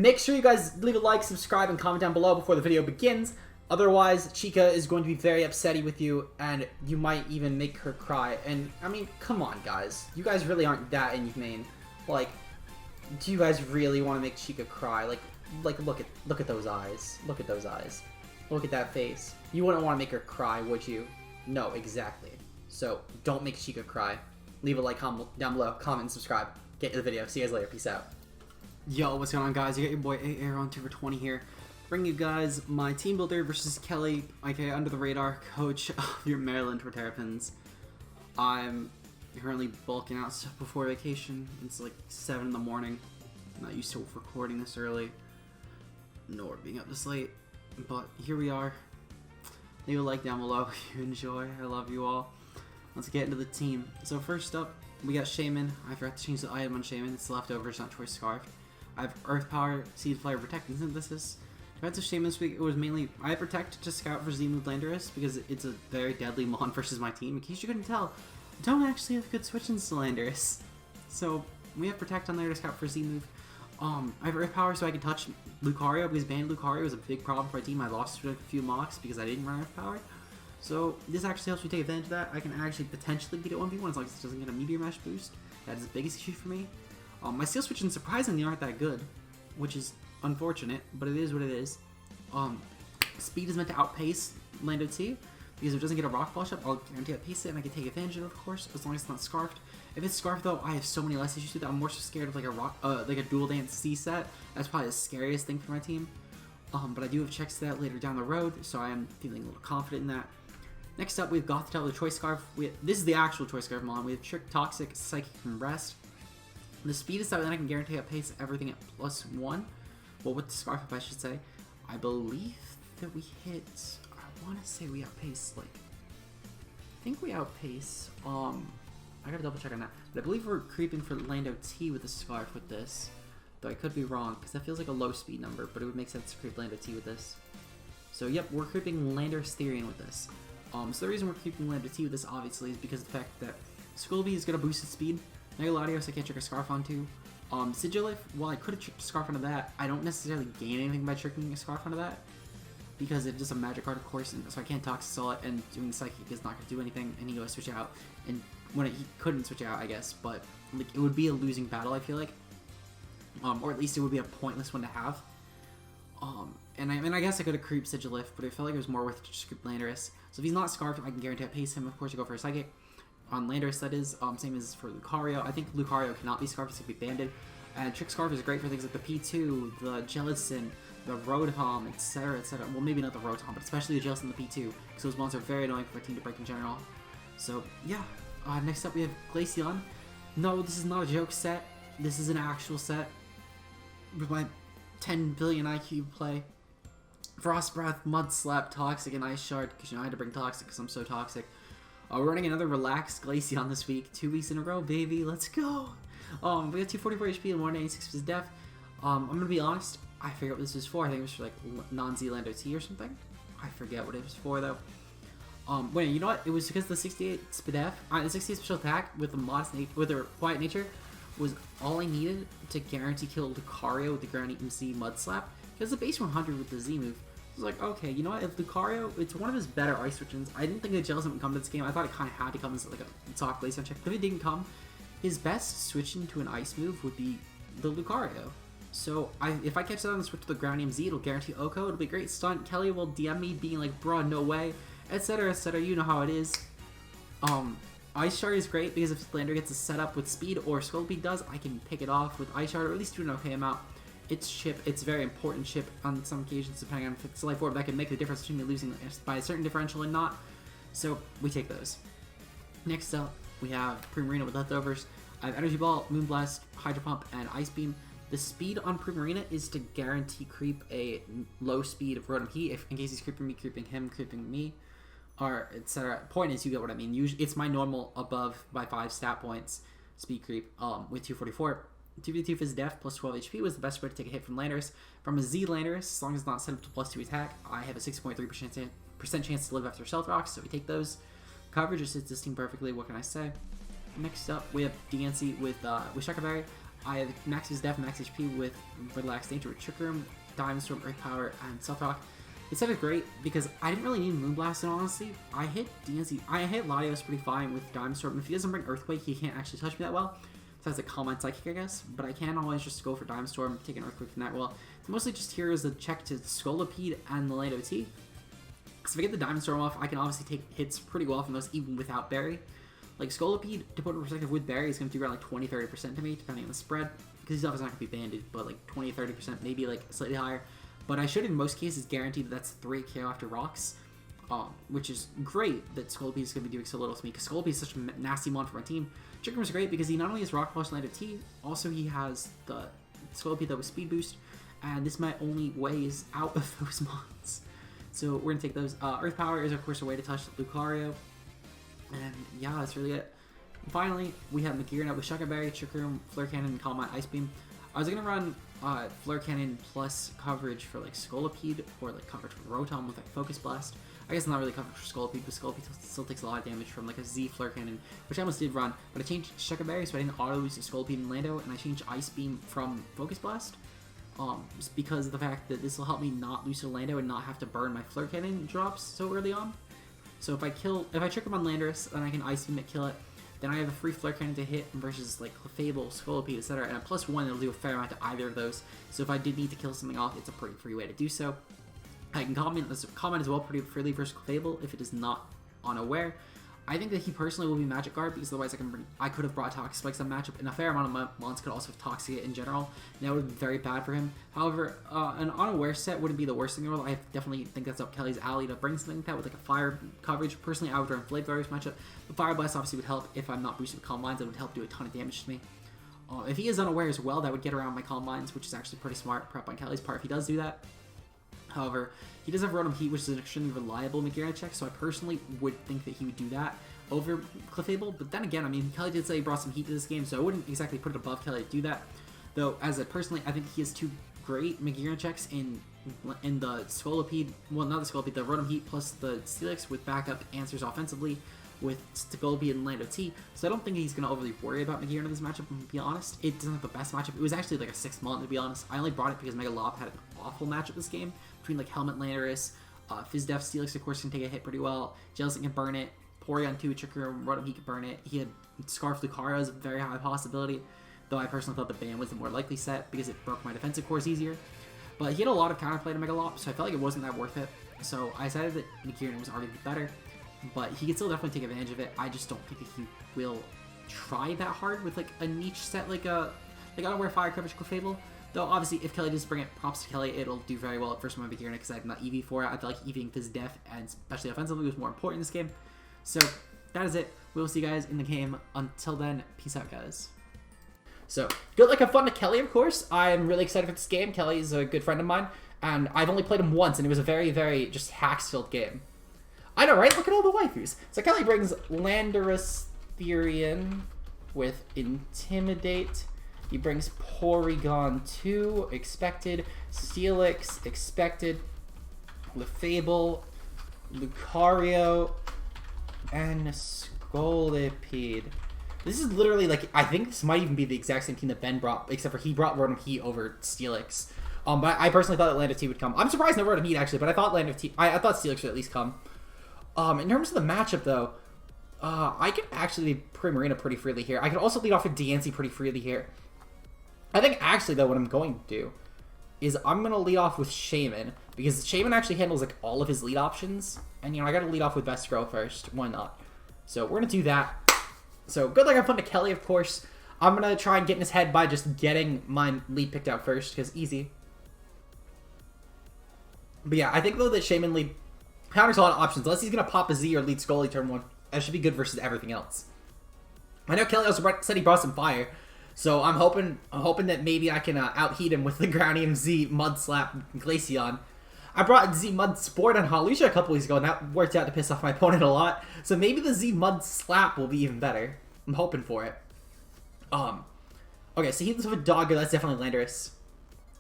Make sure you guys leave a like, subscribe, and comment down below before the video begins. Otherwise, Chica is going to be very upsetty with you, and you might even make her cry. And, I mean, come on, guys. You guys really aren't that inhumane. Like, do you guys really want to make Chica cry? Like, look at those eyes. Look at those eyes. Look at that face. You wouldn't want to make her cry, would you? No, exactly. So, don't make Chica cry. Leave a like down below, comment, and subscribe. Get to the video. See you guys later. Peace out. Yo, what's going on, guys? You got your boy AAron2420 here, bringing you guys my team builder versus Kelly, aka under the radar coach of your Maryland Terrapins. I'm currently bulking out stuff before vacation. It's like 7 in the morning. I'm not used to recording this early, nor being up this late, but here we are. Leave a like down below if you enjoy. I love you all. Let's get into the team. So first up, we got Shaman. I forgot to change the item on Shaman. It's leftovers, not Choice Scarf. I have Earth Power, Seed Flyer, Protect, and Synthesis. Defensive Shaman this week, it was mainly, I Protect to scout for Z-Move Landorus because it's a very deadly mon versus my team. In case you couldn't tell, I don't actually have good switch-ins to Landorus. So, we have Protect on there to scout for Z-Move. I have Earth Power so I can touch Lucario because banning Lucario was a big problem for my team. I lost a few mocks because I didn't run Earth Power. So, this actually helps me take advantage of that. I can actually potentially beat it 1v1 as long as it doesn't get a Meteor Mesh boost. That is the biggest issue for me. My Steel Switch-ins surprisingly aren't that good, which is unfortunate, but it is what it is. Speed is meant to outpace Lando T, because if it doesn't get a Rock Ball Shot, I'll guarantee outpace it, and I can take advantage of it, of course, as long as it's not Scarfed. If it's Scarfed, though, I have so many less issues with it. I'm more so scared of like a Dual Dance C set. That's probably the scariest thing for my team. But I do have checks to that later down the road, so I am feeling a little confident in that. Next up, we have GOTHITELLE, the Choice Scarf. This is the actual Choice Scarf mon. We have Trick, Toxic, Psychic, and Rest. The speed is that I can guarantee outpace everything at +1. Well, with the Scarf up, I should say. I believe that we hit, I want to say we outpace, like, I think we outpace, I gotta double check on that. But I believe we're creeping for Lando T with the Scarf with this. Though I could be wrong, because that feels like a low speed number, but it would make sense to creep Lando T with this. So, yep, we're creeping Landorus Therian with this. So the reason we're creeping Lando T with this, obviously, is because of the fact that Squilby is going to boost its speed. Megaladios I can't trick a Scarf onto. Sigilif, while I could have tricked a Scarf onto that, I don't necessarily gain anything by tricking a Scarf onto that. Because it's just a magic card, of course, and so I can't Toxic Assault, and doing the Psychic is not going to do anything, and he goes switch out. And when he couldn't switch out, I guess, but like, it would be a losing battle, I feel like. Or at least it would be a pointless one to have. And I guess I could have creeped Sigilif, but it felt like it was more worth it to just creep Landorus. So if he's not Scarfed, I can guarantee I pace him. Of course, I go for a Psychic. On Landorus, that is. Same as for Lucario. I think Lucario cannot be Scarfed, it's going to be banded. And Trick Scarf is great for things like the P2, the Jellicent, the Rotom, etc., etc. Well, maybe not the Rotom, but especially the Jellicent and the P2, because those mons are very annoying for a team to break in general. So, yeah. Next up, we have Glaceon. No, this is not a joke set. This is an actual set. With my 10 billion IQ play. Frost Breath, Mud Slap, Toxic, and Ice Shard, because you know I had to bring Toxic because I'm so toxic. We're running another relaxed Glaceon this week. 2 weeks in a row, baby. Let's go! We got 244 HP and 186 with Def. I'm gonna be honest, I forget what this was for. I think it was for like non-Z Lando T or something. I forget what it was for though. Wait, you know what? It was because the 68 Spadef, the 68 special attack with the modest with a quiet nature was all I needed to guarantee kill Lucario with the Ground Eaten Z Mud Slap. Because the base 100 with the Z move. I was like, okay, you know what? If Lucario, it's one of his better ice switch-ins. I didn't think the Jellicent would come to this game. I thought it kind of had to come as like a soft Glaceon check. But if it didn't come, his best switch into an ice move would be the Lucario. So if I catch that and switch to the Ground Eaten Z, it'll guarantee Oko. It'll be a great stunt. Kelly will DM me being like, bruh, no way, etc., etc. You know how it is. Ice Shard is great because if Lander gets a setup with speed or Scolpy does, I can pick it off with Ice Shard or at least do an okay amount. It's chip. It's very important chip on some occasions depending on if it's life orb. That can make the difference between me losing by a certain differential and not. So we take those. Next up, we have Primarina with leftovers. I have Energy Ball, Moonblast, Hydro Pump, and Ice Beam. The speed on Primarina is to guarantee creep a low speed of Rotom Heat. If in case he's creeping me, creeping him, creeping me, or etc. Point is, you get what I mean. Usually, it's my normal above by 5 stat points speed creep with 244. 2v2 Fizz Def plus 12 HP was the best way to take a hit from Landorus. From a Z Landorus, as long as it's not set up to +2 attack, I have a 6.3% chance to live after Stealth Rocks, so we take those. Coverage is existing perfectly, what can I say? Next up, we have DNC with Shocker Berry. I have max his def, max HP with Relaxed Nature with Trick Room, Diamond Storm, Earth Power, and Stealth Rock. It's kind of great because I didn't really need Moonblast, and honestly, I hit Latios pretty fine with Diamond Storm. If he doesn't bring Earthquake, he can't actually touch me that well. So that's a Calm Mind Psychic, I guess. But I can always just go for Diamond Storm, take an Earthquake from that. Well, it's mostly just here as a check to Scolipede and the Lando T. Because if I get the Diamond Storm off, I can obviously take hits pretty well from those even without Barry. Like Scolipede, to put in perspective with Barry, is going to do around like 20-30% to me, depending on the spread. Because he's obviously not going to be banded, but like 20-30%, maybe like slightly higher. But I should in most cases guarantee that that's 3 KO after rocks. Which is great that Scolipede is going to be doing so little to me, because Scolipede is such a nasty mon for my team. Trick Room is great because he not only has Rock Polish and Lando T, also he has the Scolipede that was Speed Boost, and this my only ways out of those mons. So we're going to take those. Earth Power is of course a way to touch Lucario, and yeah, that's really it. And finally, we have Magearna with Shucker Berry, Trick Room, Flare Cannon, and Calm Mind Ice Beam. I was going to run Flare Cannon plus coverage for like Scolipede, or like coverage for Rotom with like Focus Blast. I guess not really coverage for Scolipede, but Scolipede still takes a lot of damage from like a Z Flare Cannon, which I almost did run. But I changed Shucker Berry so I didn't auto lose to Scolipede and Lando, and I changed Ice Beam from Focus Blast. Just because of the fact that this will help me not lose to Lando and not have to burn my Flare Cannon drops so early on. So if I trick him on Landorus, then I can Ice Beam it, kill it. Then I have a free Flare Cannon to hit versus like Clefable, Scolipede, etc. And a +1 that'll do a fair amount to either of those. So if I did need to kill something off, it's a pretty free way to do so. I can comment as well pretty freely versus Clefable if it is not unaware. I think that he personally will be Magic Guard because otherwise I could have brought Toxic Spikes on matchup, and a fair amount of mons could also have Toxic in general, and that would have been very bad for him. However, an unaware set wouldn't be the worst thing in the world. I definitely think that's up Kelly's alley to bring something like that with like a fire coverage. Personally, I would run Flamethrowers matchup. The Fire Blast obviously would help if I'm not boosted with Calm Minds. It would help do a ton of damage to me. If he is unaware as well, that would get around my Calm Minds, which is actually pretty smart prep on Kelly's part if he does do that. However, he does have Rotom Heat, which is an extremely reliable Magearna check, so I personally would think that he would do that over Clefable. But then again, I mean, Kelly did say he brought some heat to this game, so I wouldn't exactly put it above Kelly to do that. Though, personally, I think he has 2 great Magearna checks in the Scolipede, well, not the Scolipede, the Rotom Heat plus the Steelix with backup answers offensively with Scolipede and Lando T. So I don't think he's going to overly worry about Magearna in this matchup, to be honest. It doesn't have the best matchup. It was actually like a 6th month, to be honest. I only brought it because Mega Lob had an awful matchup this game between like Helmet Landorus, Fizdef, Steelix of course can take a hit pretty well, Jellicent can burn it, Porygon 2, Trick Room, Rotom he can burn it. He had Scarf Lucario as a very high possibility, though I personally thought the Ban was the more likely set because it broke my defensive cores easier. But he had a lot of counterplay to Mega Lob, so I felt like it wasn't that worth it. So I decided that Magearna was arguably better, but he can still definitely take advantage of it. I just don't think that he will try that hard with like a niche set like Unaware Fire Coverage Clefable. Though obviously if Kelly does bring it, props to Kelly, it'll do very well at first with my Magearna because I have not EV for it. I feel like EVing Fizz Def and especially offensively was more important in this game. So that is it. We will see you guys in the game. Until then, peace out, guys. So, good luck and fun to Kelly, of course. I am really excited for this game. Kelly is a good friend of mine, and I've only played him once, and it was a very, very just hacks-filled game. I know, right? Look at all the waifus. So Kelly brings Landorus Therian with Intimidate. He brings Porygon 2, expected. Steelix, expected. Clefable, Lucario, and Scolipede. This is literally like, I think this might even be the exact same team that Ben brought, except for he brought Rotom Heat over Steelix. But I personally thought that Lando T would come. I'm surprised no Rotom Heat actually, but I thought I thought Steelix would at least come. In terms of the matchup though, I could actually be Primarina pretty freely here. I could also lead off with Diancie pretty freely here. I think actually though what I'm going to do is I'm going to lead off with Shaman, because Shaman actually handles like all of his lead options, and you know I got to lead off with Vescro first, why not? So we're going to do that. So good luck and fun to Kelly, of course. I'm going to try and get in his head by just getting my lead picked out first, because easy. But yeah, I think though that Shaman lead counters a lot of options, unless he's going to pop a Z or lead Scully turn 1. That should be good versus everything else. I know Kelly also said he brought some fire, so I'm hoping that maybe I can out-heat him with the Groundium Z Mud Slap Glaceon. I brought Z Mud Sport on Hawlucha a couple weeks ago, and that worked out to piss off my opponent a lot. So maybe the Z Mud Slap will be even better. I'm hoping for it. Okay, so he lives with a Dogger. That's definitely Landorus.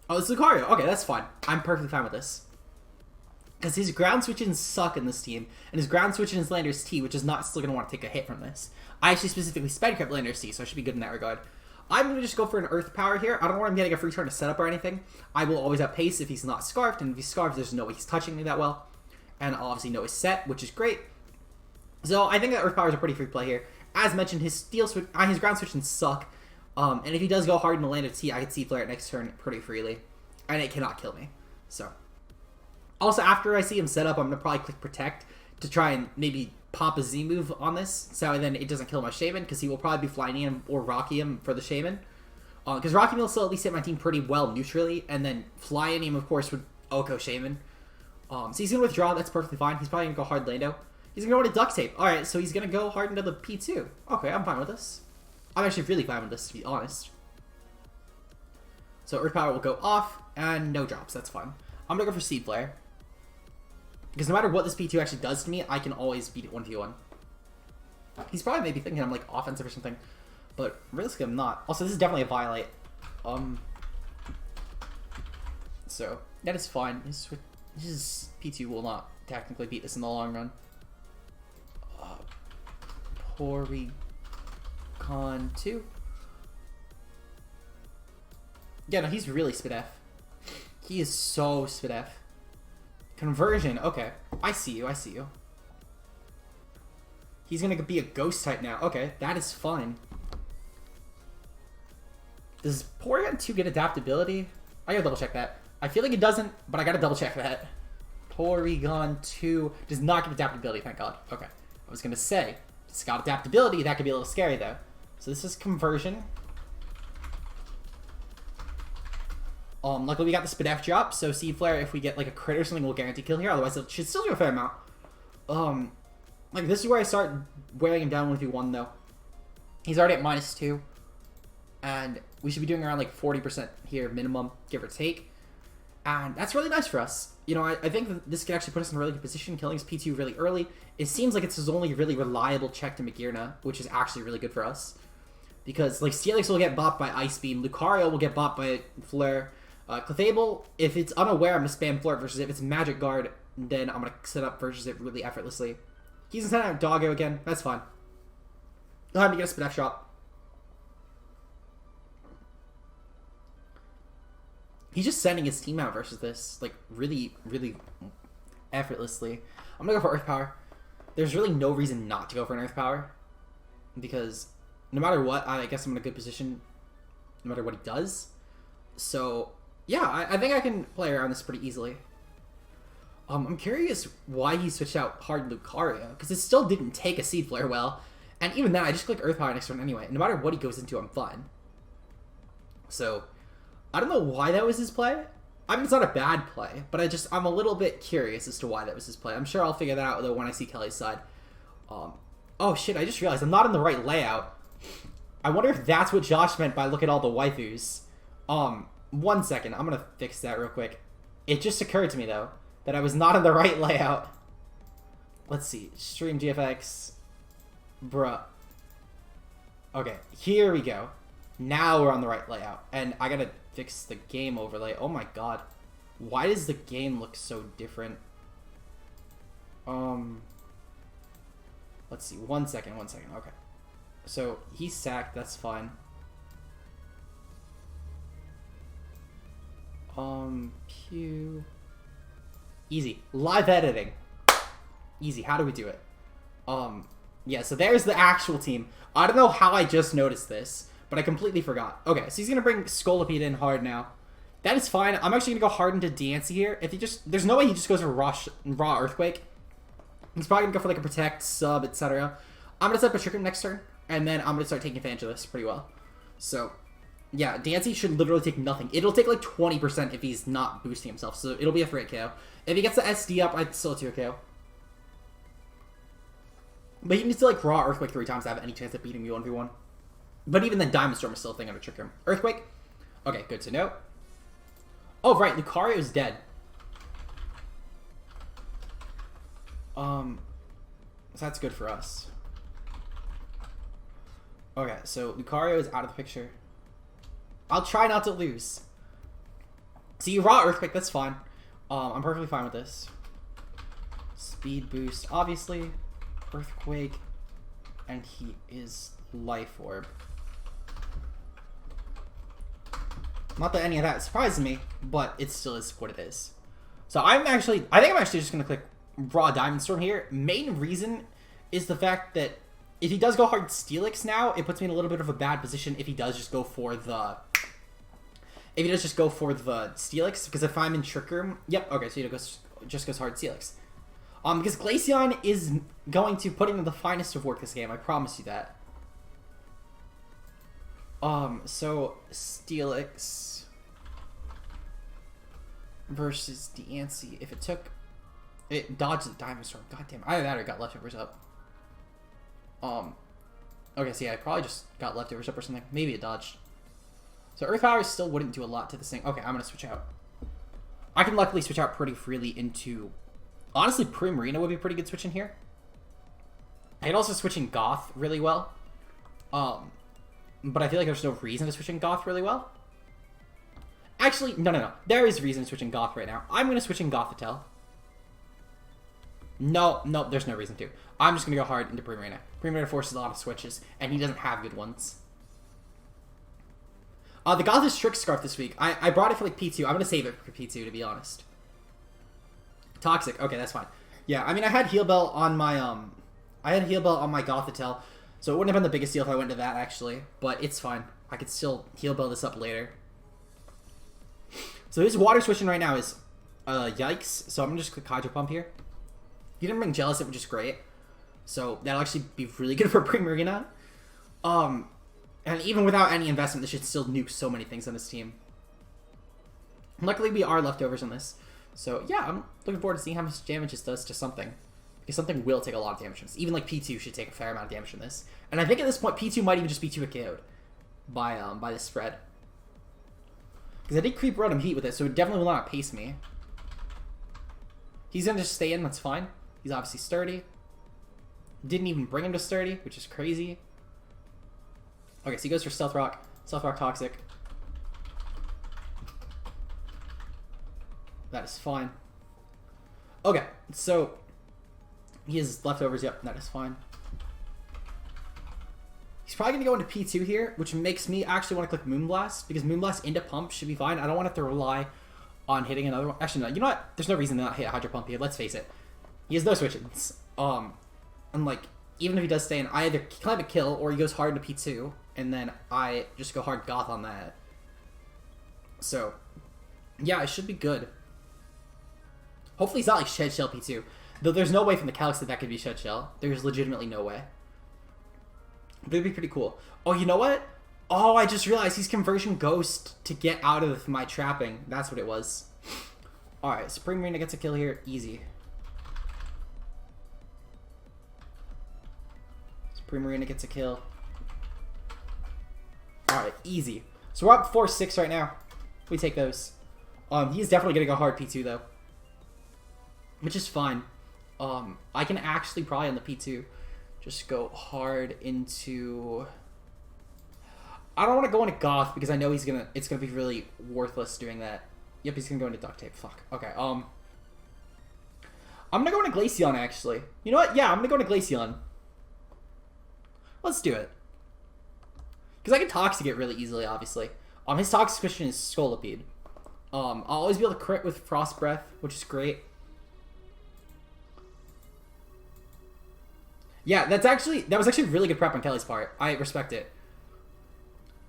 Oh, it's Lucario. Okay, that's fine. I'm perfectly fine with this. Because his ground switches suck in this team, and his ground switching is Landorus T, which is not still going to want to take a hit from this. I actually specifically sped crept Landorus T, so I should be good in that regard. I'm going to just go for an Earth Power here. I don't want him getting a free turn to set up or anything. I will always outpace if he's not Scarfed, and if he's Scarfed, there's no way he's touching me that well. And I'll obviously know his set, which is great. So I think that Earth Power is a pretty free play here. As mentioned, his steel switch, his ground switching suck. And if he does go hard in the land of T, I can Seed Flare it next turn pretty freely. And it cannot kill me. So. Also, after I see him set up, I'm going to probably click Protect to try and maybe pop a Z move on this. So then it doesn't kill my Shaman, because he will probably be flying him or Rocky him for the Shaman. Because Rocky will still at least hit my team pretty well neutrally. And then flying him, of course, would Oko Shaman. So he's going to withdraw. That's perfectly fine. He's probably going to go hard Lando. He's going to go into Duct Tape. Alright, so he's going to go hard into the P2. Okay, I'm fine with this. I'm actually really fine with this, to be honest. So Earth Power will go off, and no drops. That's fine. I'm going to go for Seed Flare. Because no matter what this P2 actually does to me, I can always beat it 1v1. He's probably maybe thinking I'm, like, offensive or something. But realistically, I'm not. Also, this is definitely a Violate. So, that is fine. His P2 will not technically beat this in the long run. Porygon 2. Yeah, no, he's really Spidef. He is so Spidef. Conversion, okay. I see you, I see you. He's gonna be a Ghost type now. Okay, that is fine. Does Porygon 2 get adaptability? I gotta double check that. I feel like it doesn't, but I gotta double check that. Porygon 2 does not get adaptability, thank God. Okay. I was gonna say, it's got adaptability, that could be a little scary though. So this is Conversion. Luckily we got the Spidef drop, so Seed Flare, if we get like a crit or something, we'll guarantee kill here. Otherwise, it should still do a fair amount. Like this is where I start wearing him down 1v1 though. He's already at -2, and we should be doing around like 40% here minimum, give or take. And that's really nice for us. You know, I think that this could actually put us in a really good position, killing his P2 really early. It seems like it's his only really reliable check to Magearna, which is actually really good for us. Because, like, Steelix will get bopped by Ice Beam, Lucario will get bopped by Flare. Clefable, if it's unaware, I'm going to spam Flirt versus it. If it's Magic Guard, then I'm going to set up versus it really effortlessly. He's going to send out Doggo again. That's fine. He'll have me get a Spidef shot. He's just sending his team out versus this, like, really, really effortlessly. I'm going to go for Earth Power. There's really no reason not to go for an Earth Power. Because no matter what, I guess I'm in a good position no matter what he does. So, yeah, I think I can play around this pretty easily. I'm curious why he switched out hard Lucario, because it still didn't take a Seed Flare well. And even then, I just click Earth Power next turn anyway. No matter what he goes into, I'm fine. So, I don't know why that was his play. I mean, it's not a bad play, but I'm a little bit curious as to why that was his play. I'm sure I'll figure that out, though, when I see Kelly's side. Oh, shit, I just realized I'm not in the right layout. I wonder if that's what Josh meant by look at all the waifus. 1 second. I'm gonna fix that real quick. It just occurred to me, though, that I was not in the right layout. Let's see. Stream GFX. Bruh. Okay, here we go. Now we're on the right layout. And I gotta fix the game overlay. Oh my god. Why does the game look so different? Let's see. 1 second. Okay. So, he's sacked. That's fine. Pew. Easy. Live editing. Easy. How do we do it? Yeah, so there's the actual team. I don't know how I just noticed this, but I completely forgot. Okay, so he's going to bring Scolipede in hard now. That is fine. I'm actually going to go hard into Dancy here. If he just... There's no way he just goes for Raw Earthquake. He's probably going to go for like a Protect, Sub, etc. I'm going to set up a Trick Room next turn, and then I'm going to start taking advantage of this pretty well. So, yeah, Dancy should literally take nothing. It'll take like 20% if he's not boosting himself, so it'll be a 3 KO. If he gets the SD up, I'd still 2 KO. But he needs to like Raw Earthquake 3 times to have any chance of beating me 1v1. But even then, Diamond Storm is still a thing under Trick Room. Earthquake? Okay, good to know. Oh, right, Lucario's dead. So that's good for us. Okay, so Lucario is out of the picture. I'll try not to lose. See, Raw Earthquake, that's fine. I'm perfectly fine with this. Speed boost, obviously. Earthquake. And he is Life Orb. Not that any of that surprises me, but it still is what it is. So I think I'm actually just gonna click Raw Diamond Storm here. Main reason is the fact that if he does go hard Steelix now, it puts me in a little bit of a bad position if he does just go for the Steelix, because if I'm in Trick Room, yep, okay, so he just goes hard Steelix. Because Glaceon is going to put in the finest of work this game, I promise you that. So Steelix versus Deancey. If it dodged the Diamond Storm. God damn, either that or got leftovers up. Okay, so yeah, I probably just got leftovers up or something. Maybe it dodged. So Earth Power still wouldn't do a lot to this thing. Okay, I'm gonna switch out. I can luckily switch out pretty freely into... Honestly, Primarina would be a pretty good switch in here. I could also switch in Goth really well. But I feel like there's no reason to switch in Goth really well. Actually, no. There is reason to switch in Goth right now. I'm going to switch in GOTHITELLE. No, there's no reason to. I'm just going to go hard into Primarina. Primarina forces a lot of switches, and he doesn't have good ones. The Goth is Trick Scarf this week. I brought it for like P2. I'm going to save it for P2, to be honest. Toxic. Okay, that's fine. Yeah, I mean, I had Heal Bell on my GOTHITELLE, so it wouldn't have been the biggest deal if I went to that, actually. But it's fine. I could still Heal Bell this up later. So his water switching right now is, yikes. So I'm going to just click Hydro Pump here. He didn't bring Jealous, which is great. So that'll actually be really good for Primarina. And even without any investment, this should still nuke so many things on this team. Luckily, we are leftovers on this. So yeah, I'm looking forward to seeing how much damage this does to something. Because something will take a lot of damage from this. Even like P2 should take a fair amount of damage from this. And I think at this point, P2 might even just be 2-hit KO'd by this spread. Because I did creep Rotom Heat with it, so it definitely will not pace me. He's going to just stay in, that's fine. He's obviously sturdy. Didn't even bring him to sturdy, which is crazy. Okay, so he goes for Stealth Rock. Stealth Rock Toxic. That is fine. Okay, so he has leftovers. Yep, that is fine. He's probably going to go into P2 here, which makes me actually want to click Moonblast, because Moonblast into Pump should be fine. I don't want to have to rely on hitting another one. Actually, no, you know what? There's no reason to not hit Hydro Pump here. Let's face it. He has no switches. And like, even if he does stay in, I either climb a kill or he goes hard into P2, and then I just go hard Goth on that. So, yeah, it should be good. Hopefully it's not like Shed Shell P2. Though there's no way from the Calyx that could be Shed Shell. There's legitimately no way. But it'd be pretty cool. Oh, you know what? Oh, I just realized he's Conversion Ghost to get out of my trapping. That's what it was. Alright, so Primarina gets a kill here. Easy. So Primarina gets a kill. Alright, easy. So we're up 4-6 right now. We take those. He's definitely going to go hard P2, though. Which is fine. I can actually probably on the P2 just go hard into... I don't want to go into Goth because I know it's gonna be really worthless doing that. Yep, he's gonna go into Duct Tape. Fuck. Okay, I'm gonna go into Glaceon, actually. You know what? Yeah, I'm gonna go into Glaceon. Let's do it. Because I can Toxic it really easily, obviously. His Toxic question is Scolipede. I'll always be able to crit with Frost Breath, which is great. Yeah, that was actually really good prep on Kelly's part. I respect it.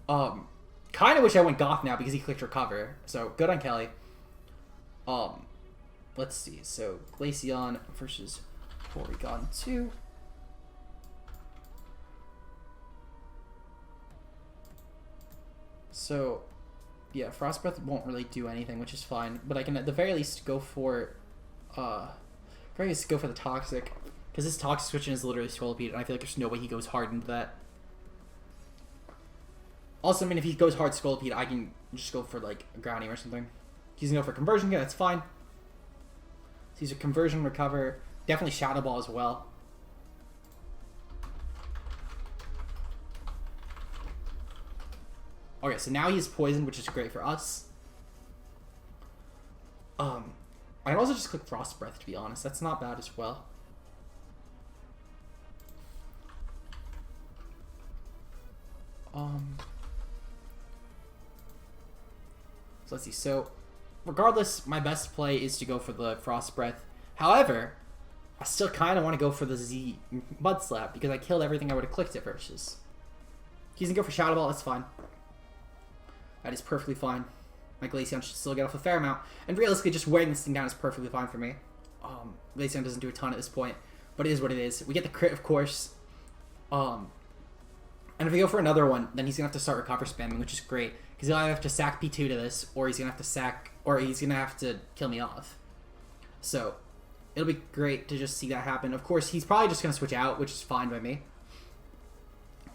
Kind of wish I went Goth now because he clicked Recover. So, good on Kelly. Let's see. So, Glaceon versus Porygon 2. So, yeah, Frost Breath won't really do anything, which is fine. But I can at the very least go for, the Toxic. Because his Toxic switching is literally Scolipede, and I feel like there's no way he goes hard into that. Also, I mean, if he goes hard Scolipede, I can just go for, like, a Grounding or something. He's going to go for Conversion, yeah, that's fine. So he's a Conversion, Recover, definitely Shadow Ball as well. Okay, so now he's Poison, which is great for us. I can also just click Frost Breath, to be honest. That's not bad as well. So let's see. So, regardless, my best play is to go for the Frost Breath. However, I still kind of want to go for the Z Mud Slap because I killed everything I would have clicked it versus. He's going to go for Shadow Ball. That's fine. That is perfectly fine. My Glaceon should still get off a fair amount. And realistically, just wearing this thing down is perfectly fine for me. Glaceon doesn't do a ton at this point, but it is what it is. We get the crit, of course. And if we go for another one, then he's going to have to start recover spamming, which is great. Because he'll either have to sack P2 to this, or he's going to have to sack, or he's going to have to kill me off. So, it'll be great to just see that happen. Of course, he's probably just going to switch out, which is fine by me.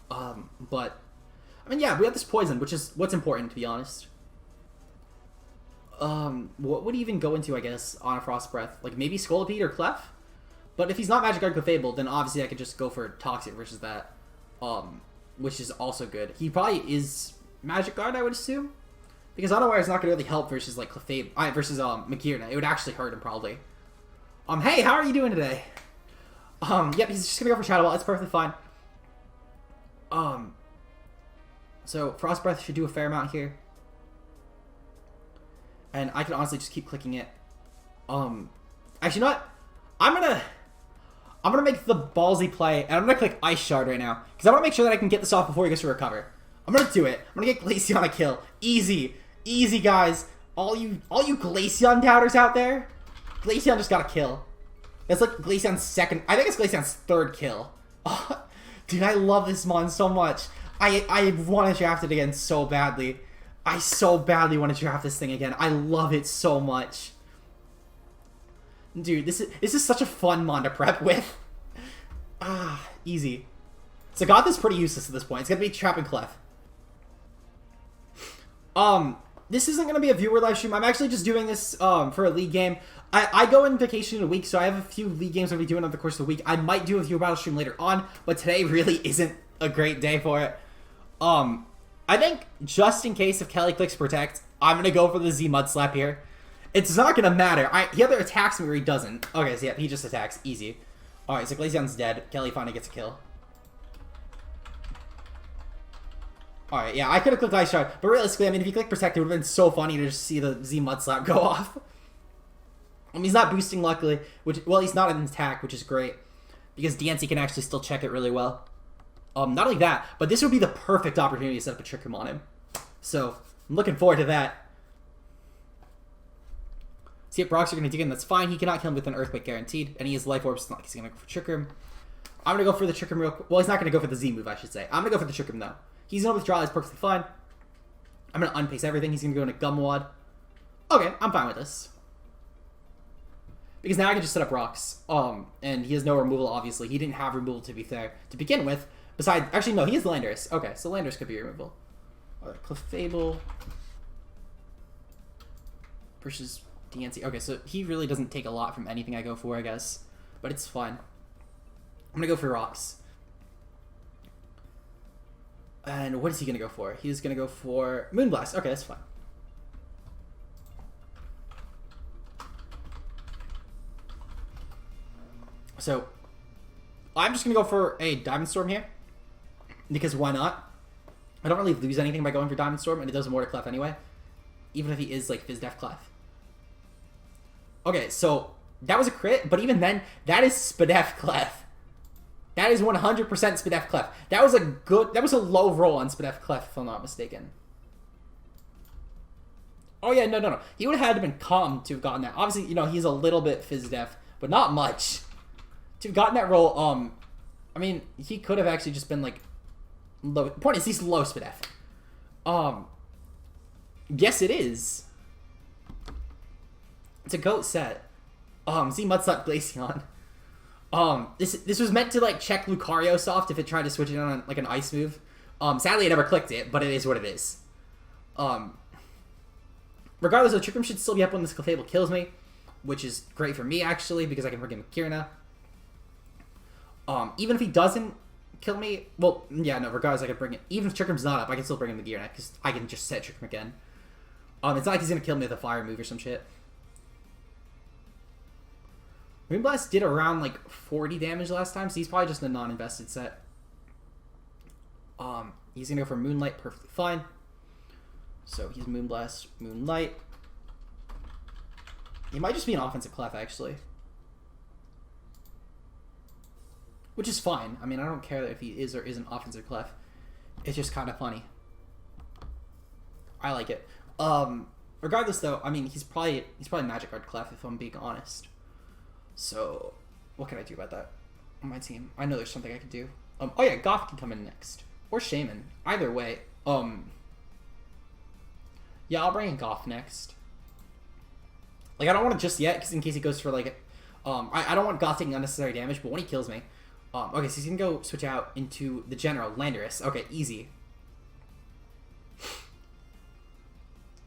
But, I mean, yeah, we have this poison, which is what's important, to be honest. What would he even go into, I guess, on a Frost Breath? Like, maybe Scolipede or Clef? But if he's not Magic Guard Clefable, then obviously I could just go for Toxic versus that. Which is also good. He probably is Magic Guard, I would assume. Because Unaware is not going to really help versus, like, Clefable, versus, Magearna. It would actually hurt him, probably. Hey, how are you doing today? Yep, he's just going to go for Shadow Ball. It's perfectly fine. So, Frost Breath should do a fair amount here. And I can honestly just keep clicking it. Actually, you know what? I'm gonna make the ballsy play, and I'm gonna click Ice Shard right now. Because I want to make sure that I can get this off before he goes to recover. I'm gonna do it. I'm gonna get Glaceon a kill. Easy. Easy, guys. All you Glaceon doubters out there, Glaceon just got a kill. That's like Glaceon's second, I think it's Glaceon's third kill. Oh, dude, I love this mon so much. I want to draft it again so badly. I so badly want to draft this thing again. I love it so much. Dude, this is such a fun mon to prep with. Easy. So Goth is pretty useless at this point. It's gonna be Trap and Clef. This isn't gonna be a viewer live stream. I'm actually just doing this for a league game. I go on vacation in a week, so I have a few league games I'll be doing over the course of the week. I might do a viewer battle stream later on, but today really isn't a great day for it. I think just in case if Kelly clicks Protect, I'm gonna go for the Z Mud Slap here. It's not gonna matter. He either attacks me or he doesn't. Okay, so yeah, he just attacks. Easy. Alright, so Glaceon's dead. Kelly finally gets a kill. Alright, yeah, I could have clicked Ice Shard, but realistically, I mean, if he clicked Protect, it would have been so funny to just see the Z Mud Slap go off. He's not boosting, luckily. Well, he's not an attack, which is great. Because DNC can actually still check it really well. Not only that, but this would be the perfect opportunity to set up a Trick Room on him. So, I'm looking forward to that. See if Brox are going to dig in. That's fine. He cannot kill him with an Earthquake guaranteed. And he has Life Orbs. It's not like he's going to go for Trick Room. I'm going to go for the Trick Room real quick. Well, he's not going to go for the Z move, I should say. I'm going to go for the Trick Room, though. He's going to withdraw. He's perfectly fine. I'm going to unpace everything. He's going to go into Gumwad. Okay, I'm fine with this. Because now I can just set up rocks. And he has no removal, obviously. He didn't have removal, to be fair, to begin with. Besides, actually, no, he has Landorus. Okay, so Landorus could be removal. Alright, Clefable. Versus DNC. Okay, so he really doesn't take a lot from anything I go for, I guess. But it's fine. I'm gonna go for rocks. And what is he gonna go for? He's gonna go for Moonblast. Okay, that's fine. So, I'm just gonna go for a Diamond Storm here. Because why not? I don't really lose anything by going for Diamond Storm, and it does more to Clef anyway. Even if he is, like, Fizdef Clef. Okay, so, that was a crit, but even then, that is Spadef Clef. That is 100% Spadef Clef. That was a low roll on Spadef Clef, if I'm not mistaken. Oh yeah, no. He would have had to been calm to have gotten that. Obviously, you know, he's a little bit Fizdef, but not much. To have gotten that roll, I mean, he could have actually just been, like, low. The point is, he's low Spadef. Yes, it is. It's a GOAT set. Z Mudslap Glaceon. This was meant to, like, check Lucario soft if it tried to switch it on, like, an ice move. Sadly, I never clicked it, but it is what it is. Regardless, the Trick Room should still be up when this Clefable kills me, which is great for me, actually, because I can bring in Magearna. Even if he doesn't kill me, well, yeah, no, regardless, I can bring it. Even if Trick Room's not up, I can still bring in Magearna, because I can just set Trick Room again. It's not like he's going to kill me with a fire move or some shit. Moonblast did around, like, 40 damage last time, so he's probably just a non-invested set. He's going to go for Moonlight, perfectly fine. So he's Moonblast, Moonlight. He might just be an offensive clef, actually. Which is fine. I mean, I don't care if he is or isn't offensive clef. It's just kind of funny. I like it. Regardless, though, I mean, he's probably Magic Card clef, if I'm being honest. So, what can I do about that on my team? I know there's something I can do. Oh yeah, Goth can come in next. Or Shaman. Either way. Yeah, I'll bring in Goth next. Like, I don't want it just yet, because in case he goes for, like, I don't want Goth taking unnecessary damage, but when he kills me... okay, so he's gonna go switch out into the General, Landorus. Okay, easy.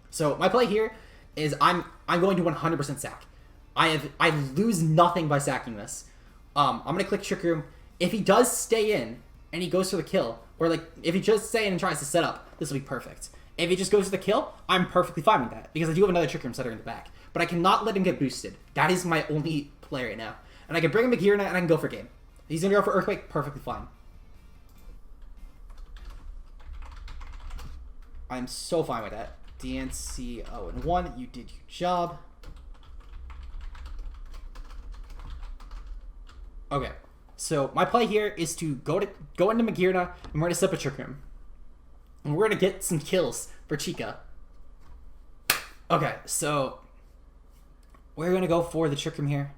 So, my play here is I'm going to 100% sack. I lose nothing by sacking this. I'm gonna click Trick Room. If he does stay in, and he goes for the kill, or, like, if he just stays in and tries to set up, this will be perfect. If he just goes for the kill, I'm perfectly fine with that, because I do have another Trick Room setter in the back. But I cannot let him get boosted. That is my only play right now. And I can bring him Magearna, and I can go for game. He's going to go for Earthquake, perfectly fine. I'm so fine with that. DNC0-1, you did your job. Okay, so my play here is to go into Magearna, and we're going to set up a Trick Room. And we're going to get some kills for Chica. Okay, so we're going to go for the Trick Room here.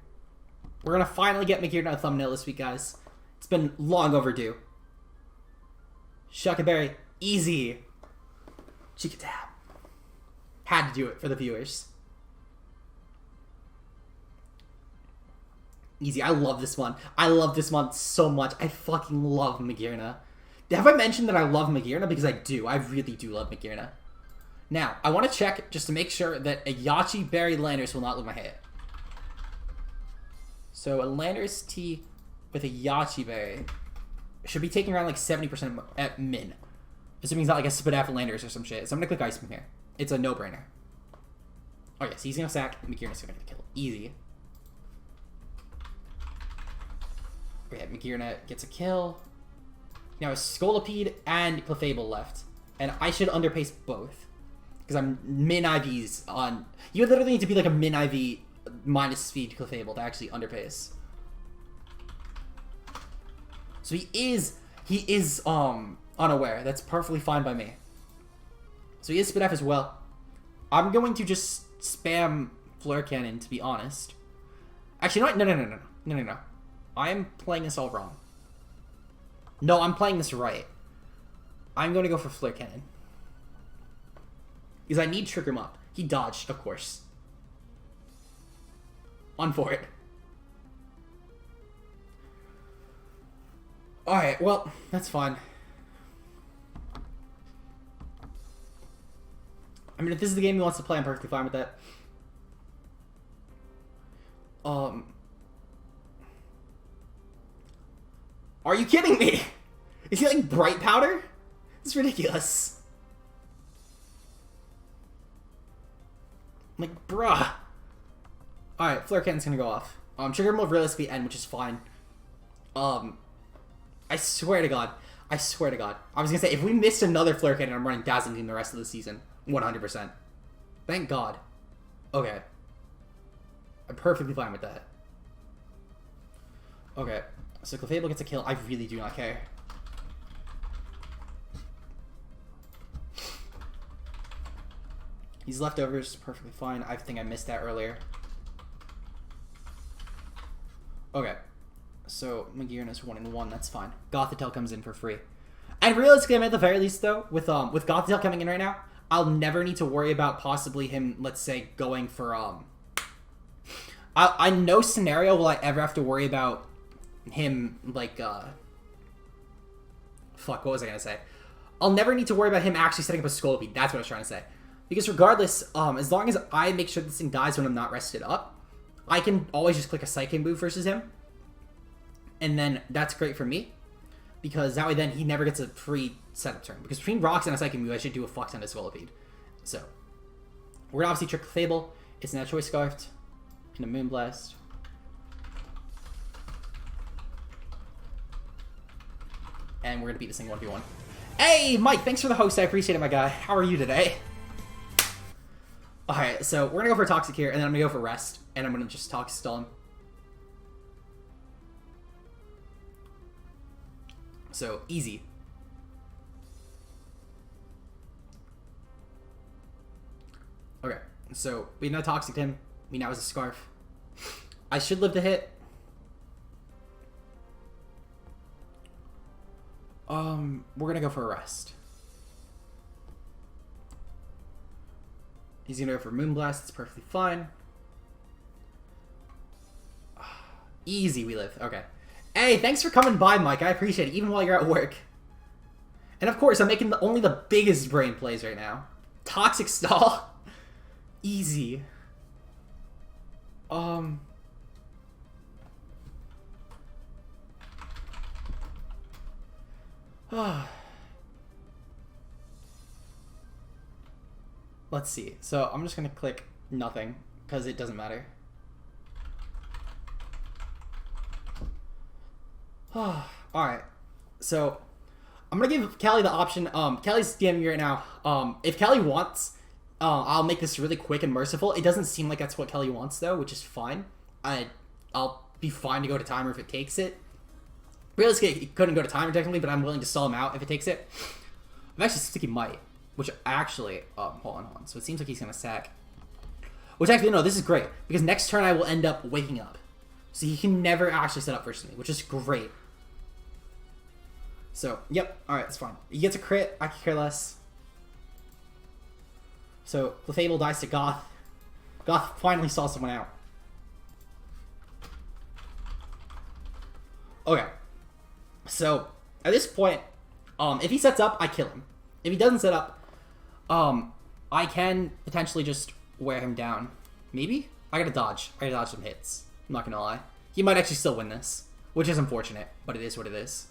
We're going to finally get Magearna a thumbnail this week, guys. It's been long overdue. Shuckaberry, easy. Chica Dab. Had to do it for the viewers. Easy. I love this one. I love this one so much. I fucking love Magearna. Have I mentioned that I love Magearna? Because I do. I really do love Magearna. Now, I want to check just to make sure that a Yachi Berry Landorus will not leave my hand. So, a Landorus T with a Yachi Berry should be taking around like 70% at min. Assuming he's not like a Spadaf Landorus or some shit. So I'm going to click Ice Beam here. It's a no-brainer. Oh yes, he's going to sack. Magearna's going to get a kill. Easy. Okay, Magearna gets a kill. Now, a Scolipede and Clefable left. And I should underpace both. Because I'm min IVs on... You literally need to be like a min IV minus speed Clefable to actually underpace. So he is unaware. That's perfectly fine by me. So he is Spadaf as well. I'm going to just spam Flare Cannon, to be honest. Actually, no. I'm playing this all wrong. No, I'm playing this right. I'm going to go for Flare Cannon. Because I need Trick Room up. He dodged, of course. On for it. Alright, well, that's fine. I mean, if this is the game he wants to play, I'm perfectly fine with that. Are you kidding me? Is he like Bright Powder? It's ridiculous. I'm like, bruh. Alright, Flare Cannon's gonna go off. Trigger mode realistically end, which is fine. I swear to God. I swear to God. I was gonna say, if we missed another Flare Cannon, I'm running Dazzling Gleam the rest of the season. 100%. Thank God. Okay. I'm perfectly fine with that. Okay. So Clefable gets a kill. I really do not care. He's leftovers. Perfectly fine. I think I missed that earlier. Okay. So Magearna's 1-1. That's fine. GOTHITELLE comes in for free. And realistically, at the very least, though, with GOTHITELLE coming in right now, I'll never need to worry about possibly him, let's say, going for I no scenario will I ever have to worry about him, like, fuck, what was I gonna say? I'll never need to worry about him actually setting up a Scolipede. That's what I was trying to say. Because regardless, as long as I make sure this thing dies when I'm not rested up, I can always just click a Psychic move versus him. And then that's great for me. Because that way then he never gets a free setup turn. Because between Rocks and a Psychic move, I should do a fuck ton of Scolipede. So, we're gonna obviously trick Clefable. It's now Choice Scarfed. And a Moonblast. And we're gonna beat this thing 1v1. Hey, Mike, thanks for the host. I appreciate it, my guy. How are you today? Alright, so we're gonna go for Toxic here, and then I'm gonna go for Rest, and I'm gonna just Toxic Stall him. So, easy. Okay, so we now Toxic him. We now has a Scarf. I should live the hit. We're gonna go for a Rest. He's gonna go for Moonblast. It's perfectly fine. Easy, we live. Okay. Hey, thanks for coming by, Mike. I appreciate it, even while you're at work. And of course, I'm making only the biggest brain plays right now. Toxic Stall. Easy. Let's see. So I'm just gonna click nothing because it doesn't matter. Alright. So I'm gonna give Callie the option. Callie's DMing me right now. If Callie wants, I'll make this really quick and merciful. It doesn't seem like that's what Callie wants though, which is fine. I'll be fine to go to timer if it takes it. Realistically, he couldn't go to timer technically, but I'm willing to stall him out if it takes it. I'm actually thinking he might, which actually, hold on. So it seems like he's gonna sack. Which actually, no, this is great because next turn I will end up waking up, so he can never actually set up first to me, which is great. So, yep, all right, it's fine. He gets a crit. I can care less. So Clefable dies to Goth. Goth finally saw someone out. Okay. So, at this point, if he sets up, I kill him. If he doesn't set up, I can potentially just wear him down. Maybe? I gotta dodge. I gotta dodge some hits. I'm not gonna lie. He might actually still win this, which is unfortunate, but it is what it is.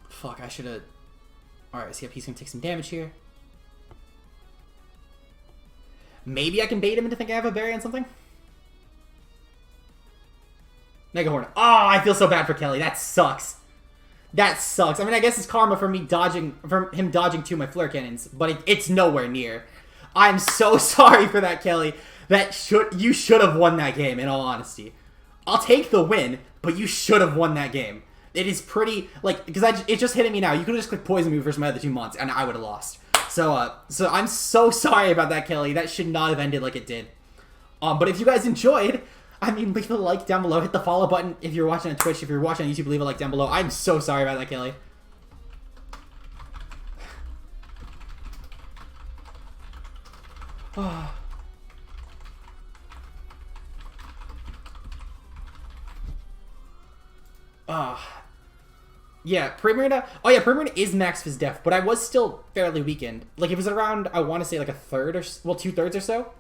Fuck, I should've... Alright, so he's gonna take some damage here. Maybe I can bait him into thinking I have a berry on something? Mega Horn. Oh, I feel so bad for Kelly. That sucks. That sucks. I mean, I guess it's karma for me dodging, from him dodging two of my flare cannons, but it's nowhere near. I'm so sorry for that, Kelly. You should have won that game, in all honesty. I'll take the win, but you should have won that game. It is pretty, like, because it's just hitting me now. You could have just clicked Poison Move versus my other two mons, and I would have lost. So I'm so sorry about that, Kelly. That should not have ended like it did. But if you guys enjoyed, I mean, leave a like down below. Hit the follow button if you're watching on Twitch. If you're watching on YouTube, leave a like down below. I'm so sorry about that, Kelly. Yeah, Primarina. Oh yeah, Primarina is max Phys Def, but I was still fairly weakened. Like, it was around, I want to say, like a third or, well, 2/3 or so.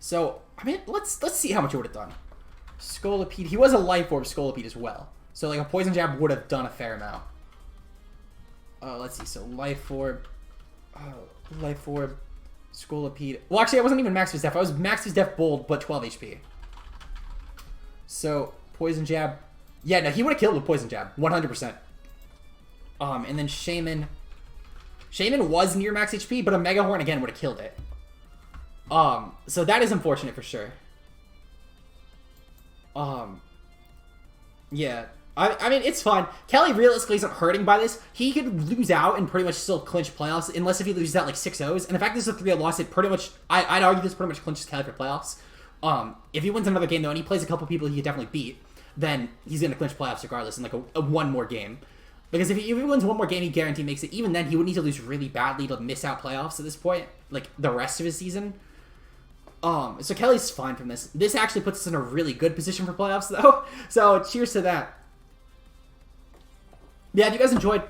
So, I mean, let's see how much it would have done. Scolipede. He was a Life Orb Scolipede as well. So, like, a Poison Jab would have done a fair amount. Let's see. So, Life Orb. Life Orb. Scolipede. Well, actually, I wasn't even max Phys Def. I was max Phys Def Bold, but 12 HP. So, Poison Jab. Yeah, no, he would have killed with Poison Jab. 100%. And then Shaman. Shaman was near max HP, but a Mega Horn, again, would have killed it. So that is unfortunate for sure. Yeah. I mean, it's fine. Kelly realistically isn't hurting by this. He could lose out and pretty much still clinch playoffs, unless if he loses out like 6-0s. And the fact this is a 3-0 loss, it pretty much, I'd argue this pretty much clinches Kelly for playoffs. If he wins another game, though, and he plays a couple people he could definitely beat, then he's going to clinch playoffs regardless in like a one more game. Because if he wins one more game, he guaranteed makes it. Even then, he would need to lose really badly to miss out playoffs at this point, like the rest of his season. So Kelly's fine from this. This actually puts us in a really good position for playoffs, though. So cheers to that. Yeah, if you guys enjoyed,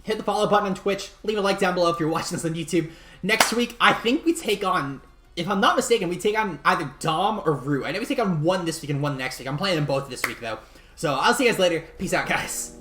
hit the follow button on Twitch. Leave a like down below if you're watching this on YouTube. Next week, I think we take on, if I'm not mistaken, we take on either Dom or Rue. I know we take on one this week and one next week. I'm playing them both this week, though. So I'll see you guys later. Peace out, guys.